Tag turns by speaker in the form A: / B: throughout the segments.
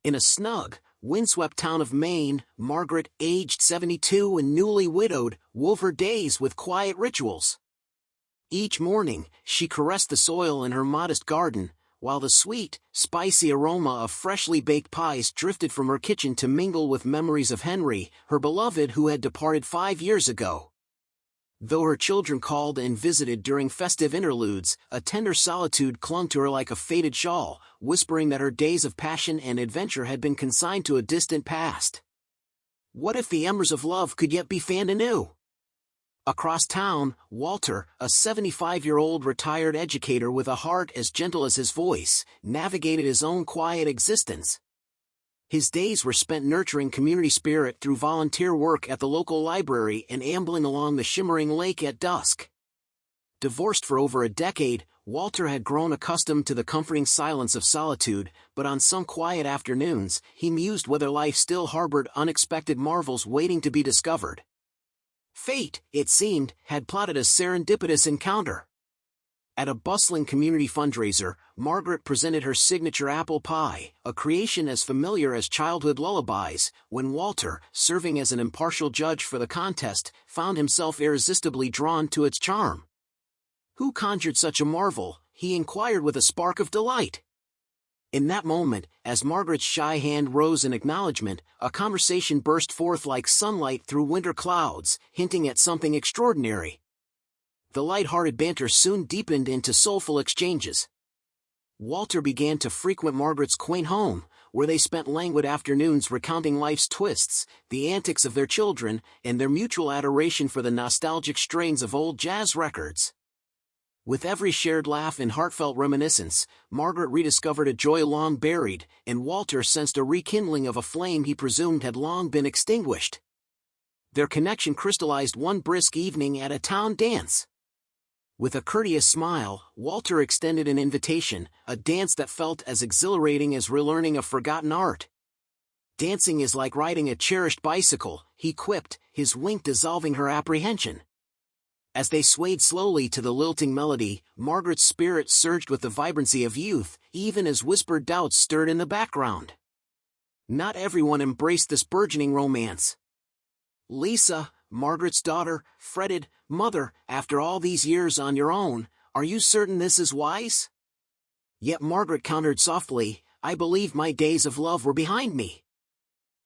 A: In a snug, windswept town of Maine, Margaret, aged 72 and newly widowed, wove her days with quiet rituals. Each morning, she caressed the soil in her modest garden, while the sweet, spicy aroma of freshly baked pies drifted from her kitchen to mingle with memories of Henry, her beloved who had departed 5 years ago. Though her children called and visited during festive interludes, a tender solitude clung to her like a faded shawl, whispering that her days of passion and adventure had been consigned to a distant past. What if the embers of love could yet be fanned anew? Across town, Walter, a 75-year-old retired educator with a heart as gentle as his voice, navigated his own quiet existence. His days were spent nurturing community spirit through volunteer work at the local library and ambling along the shimmering lake at dusk. Divorced for over a decade, Walter had grown accustomed to the comforting silence of solitude, but on some quiet afternoons, he mused whether life still harbored unexpected marvels waiting to be discovered. Fate, it seemed, had plotted a serendipitous encounter. At a bustling community fundraiser, Margaret presented her signature apple pie, a creation as familiar as childhood lullabies, when Walter, serving as an impartial judge for the contest, found himself irresistibly drawn to its charm. "Who conjured such a marvel?" he inquired with a spark of delight. In that moment, as Margaret's shy hand rose in acknowledgement, a conversation burst forth like sunlight through winter clouds, hinting at something extraordinary. The light-hearted banter soon deepened into soulful exchanges. Walter began to frequent Margaret's quaint home, where they spent languid afternoons recounting life's twists, the antics of their children, and their mutual adoration for the nostalgic strains of old jazz records. With every shared laugh and heartfelt reminiscence, Margaret rediscovered a joy long buried, and Walter sensed a rekindling of a flame he presumed had long been extinguished. Their connection crystallized one brisk evening at a town dance. With a courteous smile, Walter extended an invitation, a dance that felt as exhilarating as relearning a forgotten art. "Dancing is like riding a cherished bicycle," he quipped, his wink dissolving her apprehension. As they swayed slowly to the lilting melody, Margaret's spirit surged with the vibrancy of youth, even as whispered doubts stirred in the background. Not everyone embraced this burgeoning romance. "Lisa," Margaret's daughter, fretted, "Mother, after all these years on your own, are you certain this is wise?" Yet Margaret countered softly, "I believe my days of love were behind me."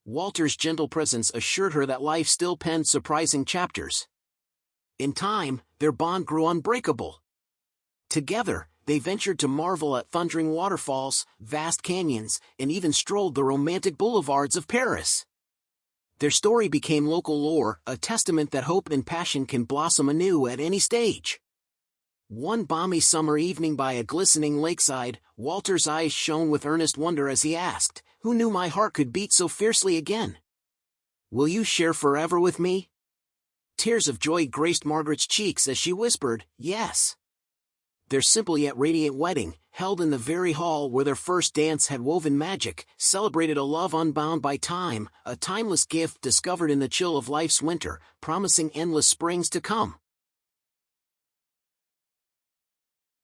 A: Walter's gentle presence assured her that life still penned surprising chapters. In time, their bond grew unbreakable. Together, they ventured to marvel at thundering waterfalls, vast canyons, and even strolled the romantic boulevards of Paris. Their story became local lore, a testament that hope and passion can blossom anew at any stage. One balmy summer evening by a glistening lakeside, Walter's eyes shone with earnest wonder as he asked, "Who knew my heart could beat so fiercely again? Will you share forever with me?" Tears of joy graced Margaret's cheeks as she whispered, "Yes." Their simple yet radiant wedding, held in the very hall where their first dance had woven magic, celebrated a love unbound by time, a timeless gift discovered in the chill of life's winter, promising endless springs to come.